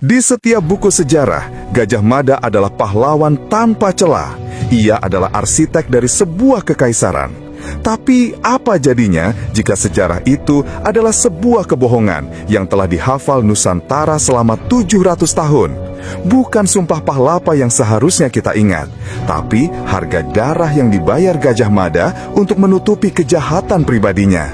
Di setiap buku sejarah, Gajah Mada adalah pahlawan tanpa celah. Ia adalah arsitek dari sebuah kekaisaran. Tapi apa jadinya jika sejarah itu adalah sebuah kebohongan yang telah dihafal Nusantara selama 700 tahun? Bukan sumpah Pahlapa yang seharusnya kita ingat, tapi harga darah yang dibayar Gajah Mada untuk menutupi kejahatan pribadinya.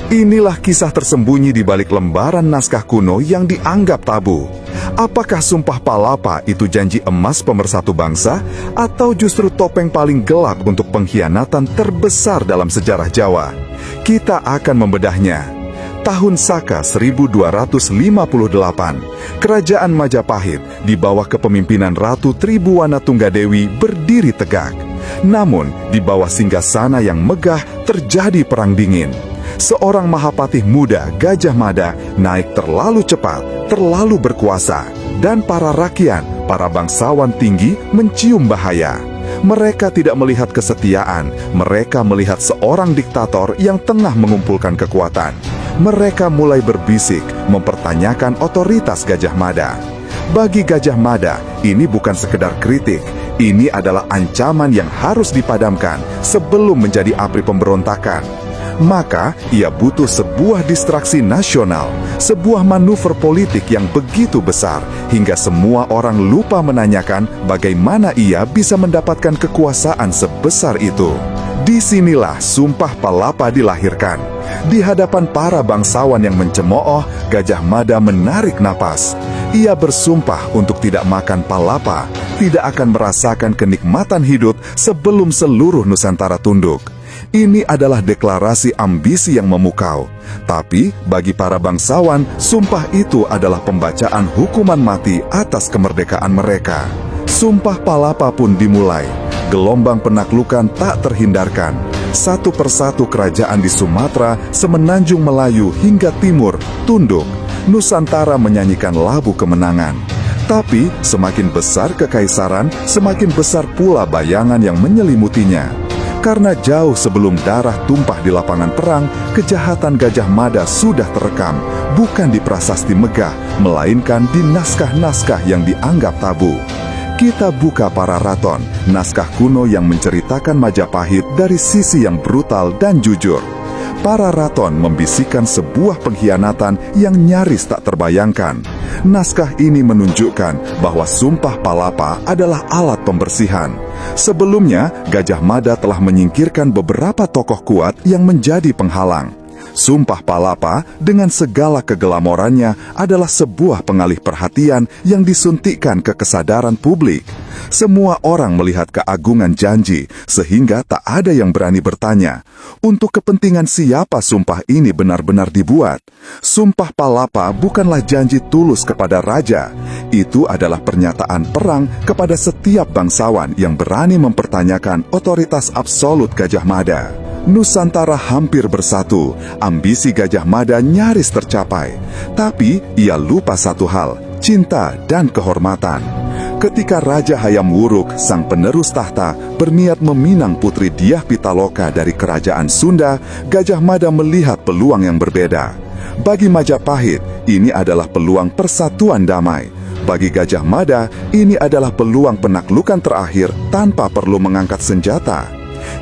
Inilah kisah tersembunyi di balik lembaran naskah kuno yang dianggap tabu. Apakah sumpah Palapa itu janji emas pemersatu bangsa, atau justru topeng paling gelap untuk pengkhianatan terbesar dalam sejarah Jawa? Kita akan membedahnya. Tahun Saka 1258, Kerajaan Majapahit di bawah kepemimpinan Ratu Tribuana Tunggadewi berdiri tegak. Namun, di bawah singgasana yang megah terjadi perang dingin. Seorang Mahapatih muda, Gajah Mada, naik terlalu cepat, terlalu berkuasa, dan para rakyat, para bangsawan tinggi mencium bahaya. Mereka tidak melihat kesetiaan, mereka melihat seorang diktator yang tengah mengumpulkan kekuatan. Mereka mulai berbisik, mempertanyakan otoritas Gajah Mada. Bagi Gajah Mada, ini bukan sekedar kritik, ini adalah ancaman yang harus dipadamkan sebelum menjadi api pemberontakan. Maka, ia butuh sebuah distraksi nasional, sebuah manuver politik yang begitu besar, hingga semua orang lupa menanyakan bagaimana ia bisa mendapatkan kekuasaan sebesar itu. Disinilah sumpah Palapa dilahirkan. Di hadapan para bangsawan yang mencemooh, Gajah Mada menarik napas. Ia bersumpah untuk tidak makan palapa, tidak akan merasakan kenikmatan hidup sebelum seluruh Nusantara tunduk. Ini adalah deklarasi ambisi yang memukau. Tapi bagi para bangsawan, sumpah itu adalah pembacaan hukuman mati atas kemerdekaan mereka. Sumpah Palapa pun dimulai. Gelombang penaklukan tak terhindarkan. Satu persatu kerajaan di Sumatera, Semenanjung Melayu hingga timur tunduk. Nusantara menyanyikan lagu kemenangan. Tapi semakin besar kekaisaran, semakin besar pula bayangan yang menyelimutinya. Karena jauh sebelum darah tumpah di lapangan perang, kejahatan Gajah Mada sudah terekam, bukan di prasasti megah, melainkan di naskah-naskah yang dianggap tabu. Kita buka Pararaton, naskah kuno yang menceritakan Majapahit dari sisi yang brutal dan jujur. Pararaton membisikkan sebuah pengkhianatan yang nyaris tak terbayangkan. Naskah ini menunjukkan bahwa sumpah Palapa adalah alat pembersihan. Sebelumnya, Gajah Mada telah menyingkirkan beberapa tokoh kuat yang menjadi penghalang. Sumpah Palapa dengan segala keglamorannya adalah sebuah pengalih perhatian yang disuntikkan ke kesadaran publik. Semua orang melihat keagungan janji, sehingga tak ada yang berani bertanya, untuk kepentingan siapa sumpah ini benar-benar dibuat? Sumpah Palapa bukanlah janji tulus kepada raja. Itu adalah pernyataan perang kepada setiap bangsawan yang berani mempertanyakan otoritas absolut Gajah Mada. Nusantara hampir bersatu, ambisi Gajah Mada nyaris tercapai. Tapi ia lupa satu hal, cinta dan kehormatan. Ketika Raja Hayam Wuruk, sang penerus tahta, berniat meminang Putri Dyah Pitaloka dari kerajaan Sunda, Gajah Mada melihat peluang yang berbeda. Bagi Majapahit, ini adalah peluang persatuan damai. Bagi Gajah Mada, ini adalah peluang penaklukan terakhir tanpa perlu mengangkat senjata.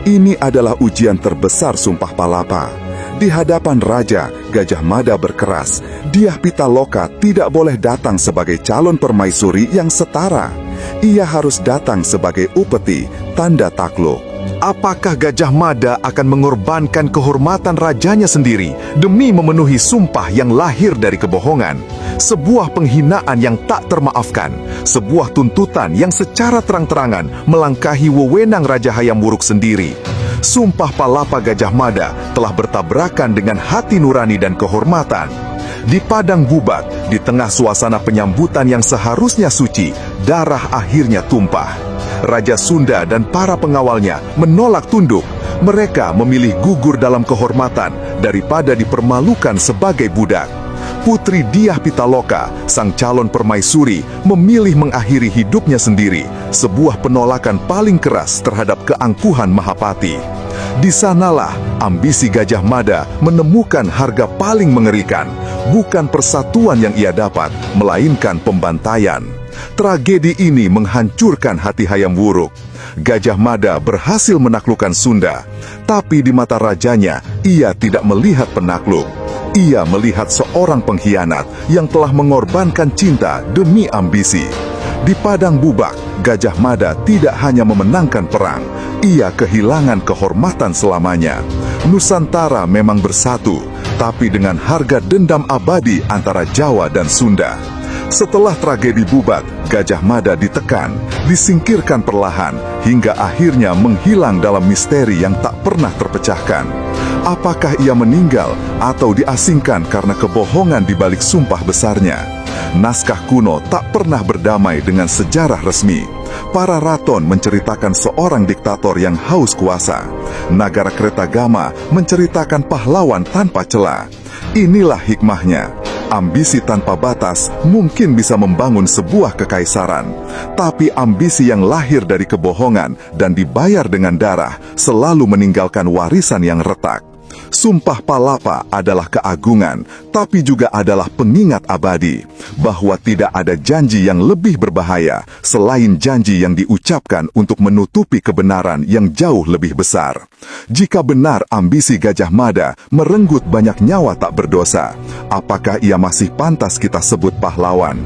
Ini adalah ujian terbesar sumpah Palapa. Di hadapan raja, Gajah Mada berkeras, Dyah Pitaloka tidak boleh datang sebagai calon permaisuri yang setara. Ia harus datang sebagai upeti, tanda takluk. Apakah Gajah Mada akan mengorbankan kehormatan rajanya sendiri demi memenuhi sumpah yang lahir dari kebohongan? Sebuah penghinaan yang tak termaafkan, sebuah tuntutan yang secara terang-terangan melangkahi wewenang Raja Hayam Wuruk sendiri. Sumpah Palapa Gajah Mada telah bertabrakan dengan hati nurani dan kehormatan. Di padang Bubat, di tengah suasana penyambutan yang seharusnya suci, darah akhirnya tumpah. Raja Sunda dan para pengawalnya menolak tunduk. Mereka memilih gugur dalam kehormatan daripada dipermalukan sebagai budak. Putri Dyah Pitaloka, sang calon permaisuri, memilih mengakhiri hidupnya sendiri, sebuah penolakan paling keras terhadap keangkuhan Mahapati. Di sanalah ambisi Gajah Mada menemukan harga paling mengerikan, bukan persatuan yang ia dapat, melainkan pembantaian. Tragedi ini menghancurkan hati Hayam Wuruk. Gajah Mada berhasil menaklukkan Sunda, tapi di mata rajanya, ia tidak melihat penakluk. Ia melihat seorang pengkhianat yang telah mengorbankan cinta demi ambisi. Di Padang Bubak, Gajah Mada tidak hanya memenangkan perang, ia kehilangan kehormatan selamanya. Nusantara memang bersatu, tapi dengan harga dendam abadi antara Jawa dan Sunda. Setelah tragedi Bubat, Gajah Mada ditekan, disingkirkan perlahan, hingga akhirnya menghilang dalam misteri yang tak pernah terpecahkan. Apakah ia meninggal atau diasingkan karena kebohongan di balik sumpah besarnya? Naskah kuno tak pernah berdamai dengan sejarah resmi. Para raton menceritakan seorang diktator yang haus kuasa. Nagara Kretagama menceritakan pahlawan tanpa celah. Inilah hikmahnya. Ambisi tanpa batas mungkin bisa membangun sebuah kekaisaran, tapi ambisi yang lahir dari kebohongan dan dibayar dengan darah selalu meninggalkan warisan yang retak. Sumpah Palapa adalah keagungan, tapi juga adalah pengingat abadi bahwa tidak ada janji yang lebih berbahaya selain janji yang diucapkan untuk menutupi kebenaran yang jauh lebih besar. Jika benar ambisi Gajah Mada merenggut banyak nyawa tak berdosa, apakah ia masih pantas kita sebut pahlawan?